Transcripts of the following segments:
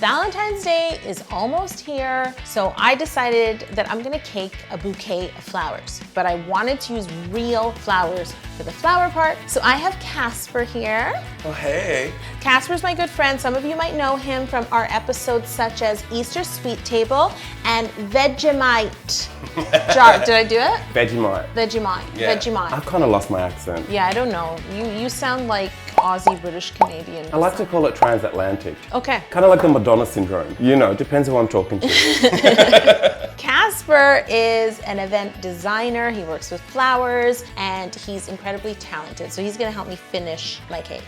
Valentine's Day is almost here, so I decided that I'm gonna cake a bouquet of flowers, but I wanted to use real flowers for the flower part. So I have Casper here. Oh, hey. Casper's my good friend. Some of you might know him from our episodes such as Easter Sweet Table and Vegemite jar. Did I do it? Vegemite. Vegemite. Yeah. Vegemite. I've kind of lost my accent. Yeah, I don't know. You sound like Aussie, British, Canadian. I like to call it transatlantic. Okay. Kind of like the Madonna syndrome. You know, it depends who I'm talking to. Casper is an event designer. He works with flowers and he's incredibly talented. So he's gonna help me finish my cake.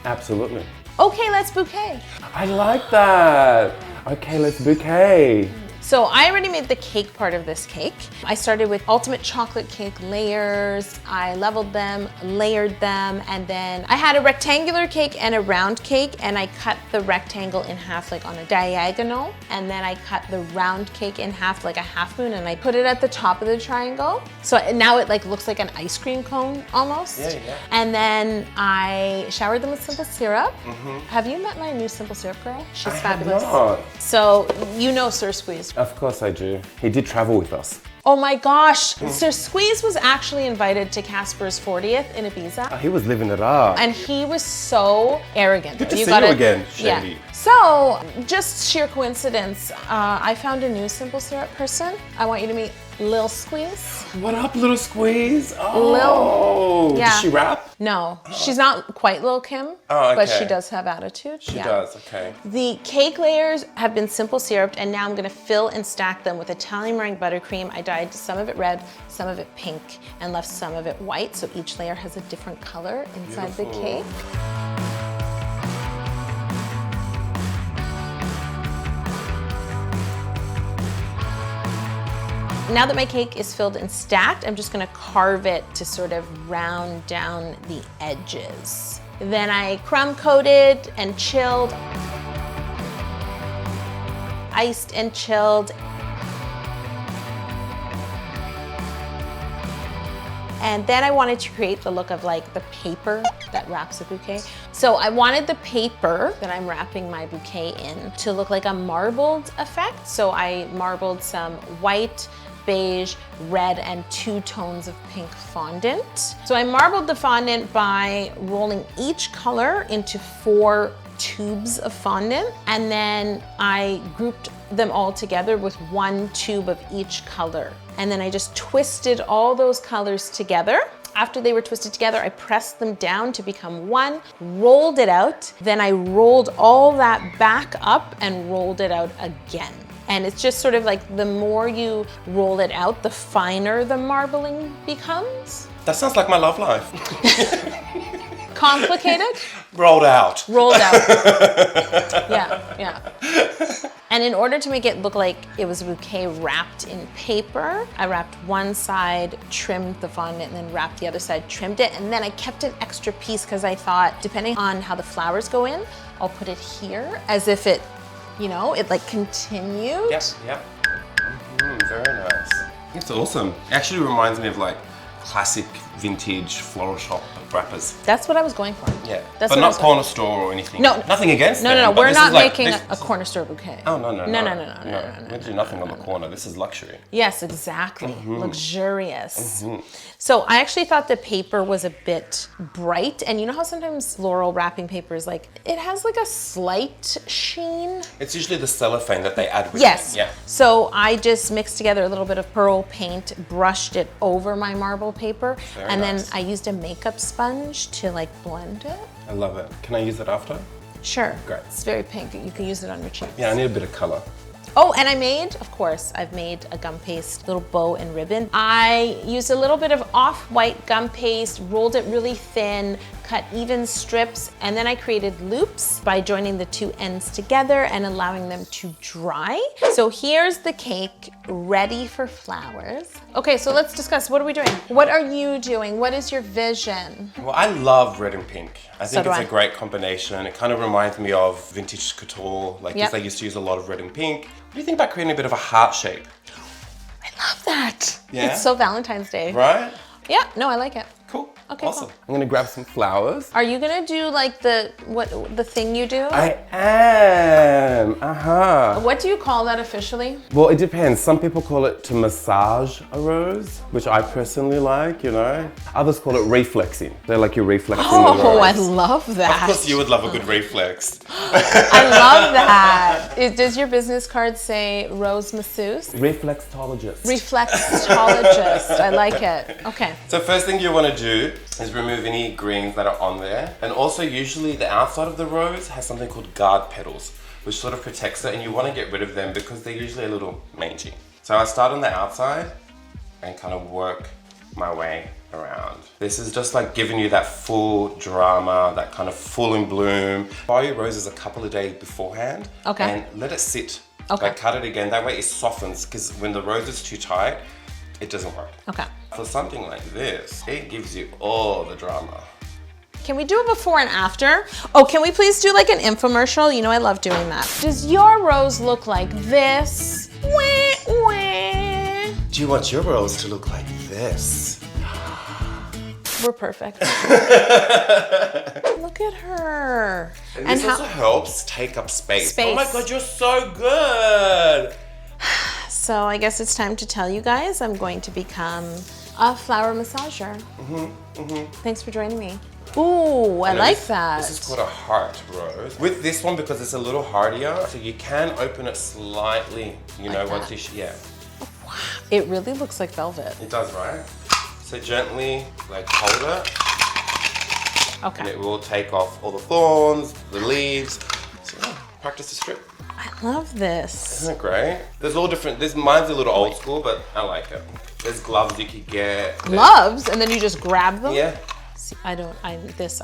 Absolutely. Okay, let's bouquet. I like that. Okay, let's bouquet. So I already made the cake part of this cake. I started with ultimate chocolate cake layers. I leveled them, layered them, and then I had a rectangular cake and a round cake, and I cut the rectangle in half like on a diagonal, and then I cut the round cake in half like a half moon, and I put it at the top of the triangle. So now it like looks like an ice cream cone almost. Yeah. And then I showered them with simple syrup. Have you met my new simple syrup girl? She's fabulous. Not. So you know Sir Squeeze. Of course I do. He did travel with us. Oh my gosh, Sir Squeeze was actually invited to Casper's 40th in Ibiza. Oh, he was living it up. And he was so arrogant. Good to see you again, Shady. Yeah. So, just sheer coincidence, I found a new simple syrup person. I want you to meet Lil Squeeze. What up, Little Squeeze? Oh, Yeah. Does she rap? No, she's not quite Lil Kim, Oh, but okay. she does have attitude. She does, okay. The cake layers have been simple syruped, and now I'm gonna fill and stack them with Italian Meringue Buttercream. I dyed some of it red, some of it pink, and left some of it white, so each layer has a different color inside the cake. Now that my cake is filled and stacked, I'm just gonna carve it to sort of round down the edges. Then I crumb coated and chilled, iced and chilled. And then I wanted to create the look of like the paper that wraps a bouquet. So I wanted the paper that I'm wrapping my bouquet in to look like a marbled effect. So I marbled some white, beige, red, and 2 tones of pink fondant. So I marbled the fondant by rolling each color into 4 tubes of fondant, and then I grouped them all together with 1 tube of each color. And then I just twisted all those colors together. After they were twisted together, I pressed them down to become one, rolled it out, then I rolled all that back up and rolled it out again. And it's just sort of like the more you roll it out, the finer the marbling becomes. That sounds like my love life. Complicated? Rolled out. Rolled out. Yeah. And in order to make it look like it was a bouquet wrapped in paper, I wrapped one side, trimmed the fondant, and then wrapped the other side, trimmed it, and then I kept an extra piece because I thought, depending on how the flowers go in, I'll put it here as if it, you know, it like continued. Yeah. Very nice. It's awesome. It actually reminds me of like classic vintage floral shop wrappers. That's what I was going for. Yeah, That's but what not corner store or anything. No. Nothing against No, them, but we're this not is like, making a corner store bouquet. Oh, no. No. We do nothing on the corner. This is luxury. Yes, exactly. Luxurious. So I actually thought the paper was a bit bright, and you know how sometimes floral wrapping paper is like, it has like a slight sheen? It's usually the cellophane that they add with Yes. it. Yeah. So I just mixed together a little bit of pearl paint, brushed it over my marble paper, Very and nice. then I used a makeup sponge to like blend it. I love it. Can I use it after? Sure. Great. It's very pink. You can use it on your cheeks. Yeah, I need a bit of color. Oh, and I made, of course, I've made a gum paste, little bow and ribbon. I used a little bit of off-white gum paste, rolled it really thin, cut even strips, and then I created loops by joining the 2 ends together and allowing them to dry. So here's the cake ready for flowers. Okay, so let's discuss, what are we doing? What are you doing? What is your vision? Well, I love red and pink. I think do it's I. a great combination. It kind of reminds me of vintage couture. Like, Yep. they used to use a lot of red and pink. What do you think about creating a bit of a heart shape? I love that. Yeah? It's so Valentine's Day. Right? Yeah, no, I like it. Cool. Okay, Awesome. cool. I'm gonna grab some flowers. Are you gonna do like the thing you do? I am. What do you call that officially? Well, it depends. Some people call it to massage a rose, which I personally like, you know. Others call it reflexing. They're like you're reflexing the rose. Oh, I love that. Of course you would love a good reflex. I love that. Does your business card say rose masseuse? Reflexologist. Reflexologist. I like it. Okay. So first thing you want to do is remove any greens that are on there. And also usually the outside of the rose has something called guard petals, which sort of protects it, and you want to get rid of them because they're usually a little mangy. So I start on the outside and kind of work my way around. This is just like giving you that full drama, that kind of full in bloom. Buy your roses a couple of days beforehand. Okay. And let it sit. Okay. Like cut it again, that way it softens, because when the rose is too tight, it doesn't work. Okay. For something like this, it gives you all the drama. Can we do a before and after? Oh, can we please do like an infomercial? You know I love doing that. Does your rose look like this? Wah, wah. Do you want your rose to look like this? We're perfect. Look at her. And this also helps take up space. Oh my God, you're so good. So I guess it's time to tell you guys I'm going to become a flower massager. Thanks for joining me. Ooh, I like that. This is called a heart rose. With this one, because it's a little hardier, so you can open it slightly, you know, once you, yeah. Wow, it really looks like velvet. It does, right? So gently, like, hold it. Okay. And it will take off all the thorns, the leaves. So yeah, practice the strip. I love this. Isn't it great? There's all different, mine's a little old school, but I like it. There's gloves you could get. Gloves? And then you just grab them? Yeah. See, I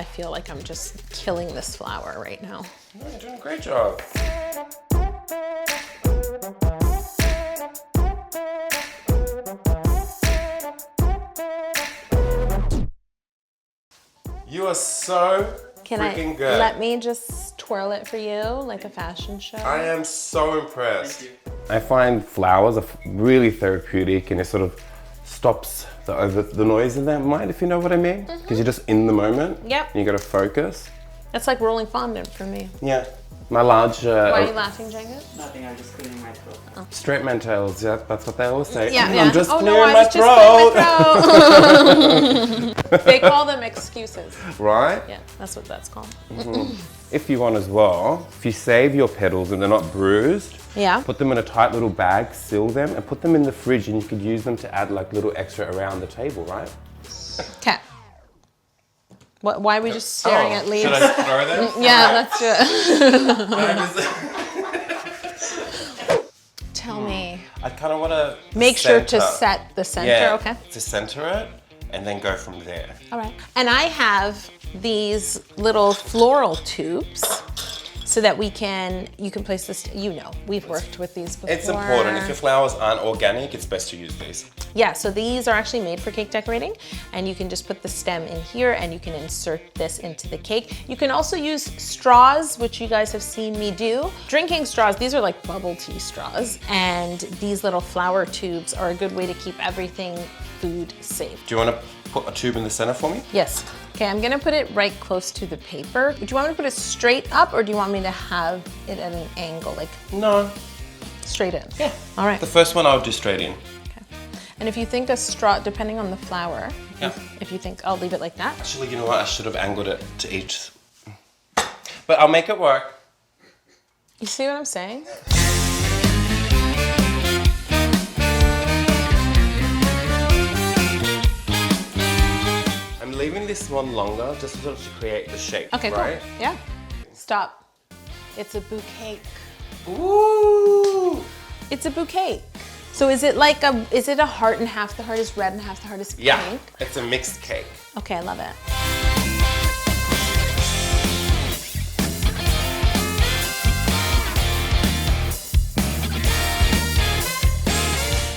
feel like I'm just killing this flower right now. No, you're doing a great job. You are so freaking good. Let me just twirl it for you like a fashion show? I am so impressed. I find flowers are really therapeutic, and it sort of stops the noise in their mind, if you know what I mean. Because you're just in the moment. Yep. And you got to focus. That's like rolling fondant for me. Yeah. My large... Why are you laughing, Django? Nothing, I'm just clearing my throat. Oh. Straight man tails, yeah, that's what they always say. Yeah, I'm just clearing I my was just clearing my throat. They call them excuses. Right? Yeah, that's what that's called. If you want as well, if you save your petals and they're not bruised, Yeah. put them in a tight little bag, seal them, and put them in the fridge, and you could use them to add like little extra around the table, right? Okay. Why are we just staring at leaves? Should I throw them? Yeah, let's do it. Tell me. I kind of want to Make sure to set the center, yeah, okay? to center it, and then go from there. All right. And I have these little floral tubes so that you can place this, we've worked with these before. It's important. If your flowers aren't organic, it's best to use these. Yeah, so these are actually made for cake decorating, and you can just put the stem in here and you can insert this into the cake. You can also use straws, which you guys have seen me do. Drinking straws, these are like bubble tea straws, and these little flower tubes are a good way to keep everything food safe. Do you want to put a tube in the center for me? Yes. Okay, I'm gonna put it right close to the paper. Do you want me to put it straight up, or do you want me to have it at an angle, like No. straight in? Yeah. All right. The first one I'll do straight in. Okay. And if you think a straw, depending on the flower, Yeah. if you think I'll leave it like that. Actually, you know what? I should have angled it to each. But I'll make it work. You see what I'm saying? I'm leaving this one longer just sort of to create the shape, Okay, right? cool. Yeah. Stop. It's a bouquet. Ooh! It's a bouquet. So is it a heart and half the heart is red and half the heart is pink? Yeah, it's a mixed cake. Okay, I love it.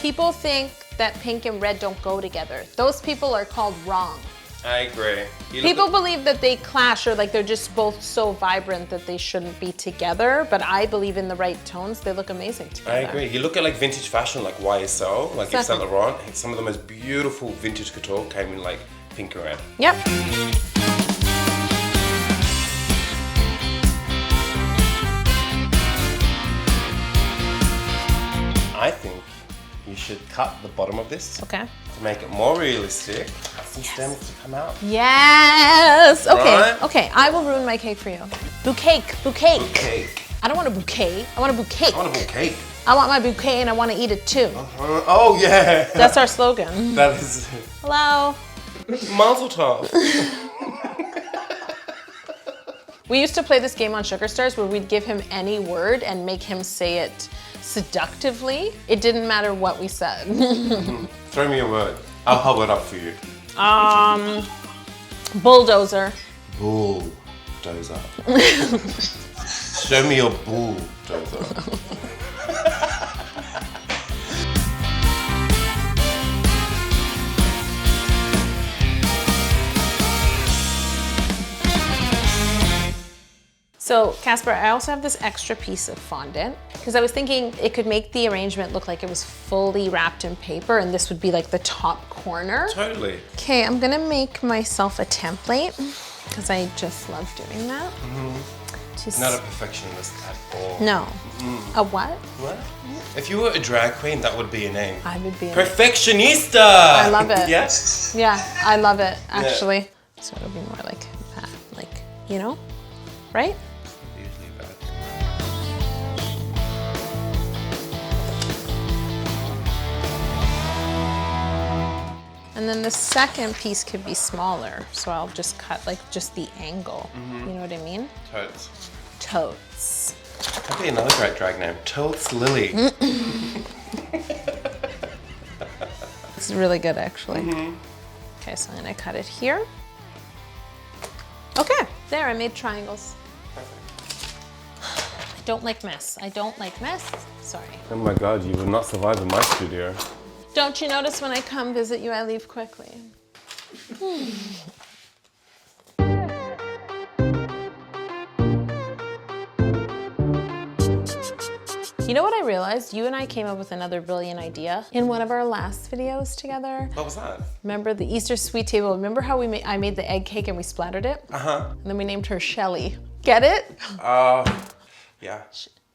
People think that pink and red don't go together. Those people are called wrong. I agree. People believe that they clash, or like they're just both so vibrant that they shouldn't be together, but I believe in the right tones, they look amazing together. I agree. You look at like vintage fashion, like YSL, like Yves Saint Exactly. Laurent, some of the most beautiful vintage couture came in like pink and red. Yep. I think you should cut the bottom of this Okay. to make it more realistic. Have some stems to come out. Yes. Okay. Right? Okay. I will ruin my cake for you. Bouquet. Bouquet. Bouquet. I don't want a bouquet. I want a bouquet. I want a bouquet. I want my bouquet and I want to eat it too. Oh yeah. That's our slogan. That is. Hello. Mazel tov. We used to play this game on Sugar Stars where we'd give him any word and make him say it seductively. It didn't matter what we said. Throw me a word. I'll hold it up for you. Bulldozer. Bulldozer. Show me your bulldozer. So Casper, I also have this extra piece of fondant because I was thinking it could make the arrangement look like it was fully wrapped in paper and this would be like the top corner. Totally. Okay, I'm gonna make myself a template because I just love doing that. Not a perfectionist at all. No. A what? What? If you were a drag queen, that would be your name. I would be a Perfectionista! I love it. Yes? Yeah, I love it, actually. So it'll be more like that, like, you know, right? Usually bad. And then the second piece could be smaller. So I'll just cut like just the angle. You know what I mean? Totes. Totes. That'd be another great drag name. Totes Lily. It's really good, actually. Okay, so I'm gonna cut it here. Okay, there, I made triangles. I don't like mess. I don't like mess. Sorry. Oh my god, you would not survive in my studio. Don't you notice when I come visit you, I leave quickly? You know what I realized? You and I came up with another brilliant idea in one of our last videos together. What was that? Remember the Easter sweet table? Remember how I made the egg cake and we splattered it? And then we named her Shelly. Get it? Yeah.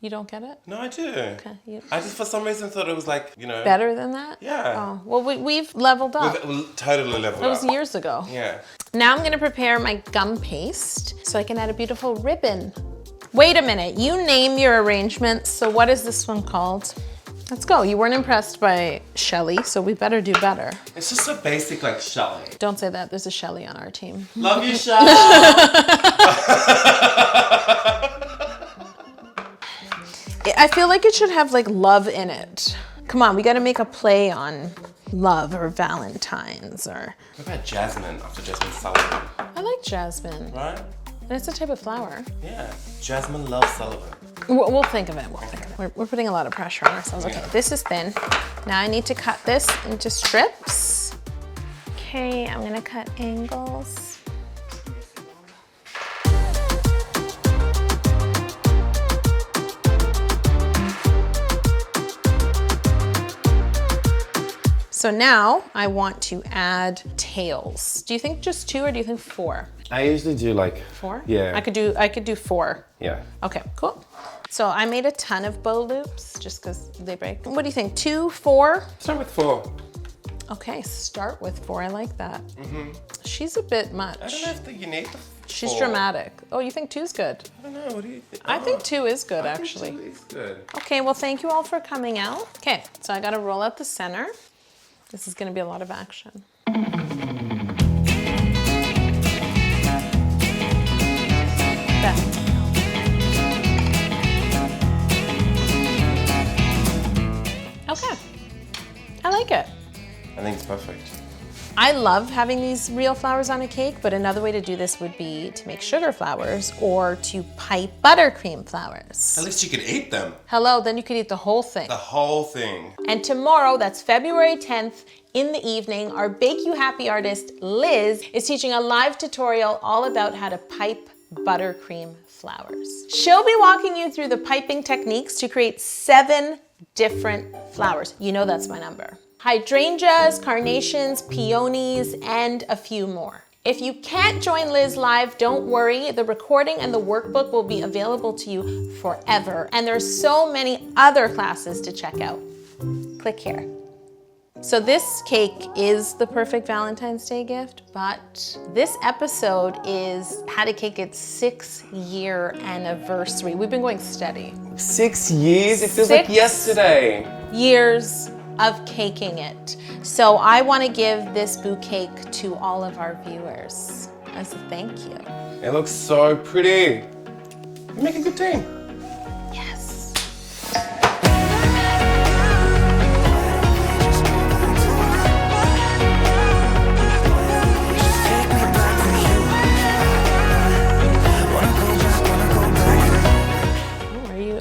You don't get it? No, I do. Okay. I just for some reason thought it was like, you know. Better than that? Yeah. Oh, well, we've leveled up. We've totally leveled That was up. years ago. Yeah. Now I'm gonna prepare my gum paste so I can add a beautiful ribbon. Wait a minute, you name your arrangements. So what is this one called? Let's go. You weren't impressed by Shelly, so we better do better. It's just so basic like Shelly. Don't say that, there's a Shelly on our team. Love you, Shelly. I feel like it should have like love in it. Come on, we gotta make a play on love or Valentine's or... What about Jasmine after Jasmine Sullivan? I like jasmine. Right? And it's a type of flower. Yeah. Jasmine loves Sullivan. We'll think of it. We'll think of it. We're putting a lot of pressure on ourselves. Okay, this is thin. Now I need to cut this into strips. Okay, I'm gonna cut angles. So now I want to add tails. Do you think just 2 or do you think 4? I usually do like 4? Yeah. I could do 4. Yeah. Okay, cool. So I made a ton of bow loops just because they break. What do you think, 2, 4? Start with 4. Okay, start with 4, I like that. She's a bit much. I don't know if you need the 4. She's dramatic. Oh, you think 2's good? I don't know, what do you think? I think 2 is good, actually. I think 2 is good. Okay, well, thank you all for coming out. Okay, so I gotta roll out the center. This is gonna be a lot of action. Okay, I like it. I think it's perfect. I love having these real flowers on a cake, but another way to do this would be to make sugar flowers or to pipe buttercream flowers. At least you could eat them. Hello, then you could eat the whole thing. The whole thing. And tomorrow, that's February 10th, in the evening, our Bake You Happy artist, Liz, is teaching a live tutorial all about how to pipe buttercream flowers. She'll be walking you through the piping techniques to create 7 different flowers. You know that's my number. Hydrangeas, carnations, peonies, and a few more. If you can't join Liz live, don't worry. The recording and the workbook will be available to you forever. And there's so many other classes to check out. Click here. So this cake is the perfect Valentine's Day gift, but this episode is how to cake its 6-year anniversary. We've been going steady. 6 years? It feels like 6 yesterday. years of caking it. So I want to give this bouquet to all of our viewers as a thank you. It looks so pretty. You make a good team. Yes.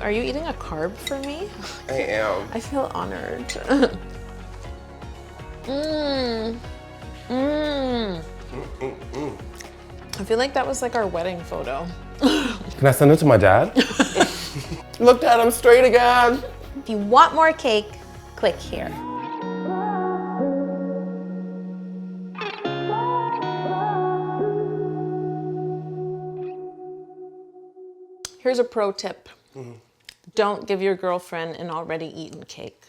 Are you eating a carb for me? I am. I feel honored. I feel like that was like our wedding photo. Can I send it to my dad? Look, Dad, I'm straight again. If you want more cake, click here. Here's a pro tip. Don't give your girlfriend an already eaten cake.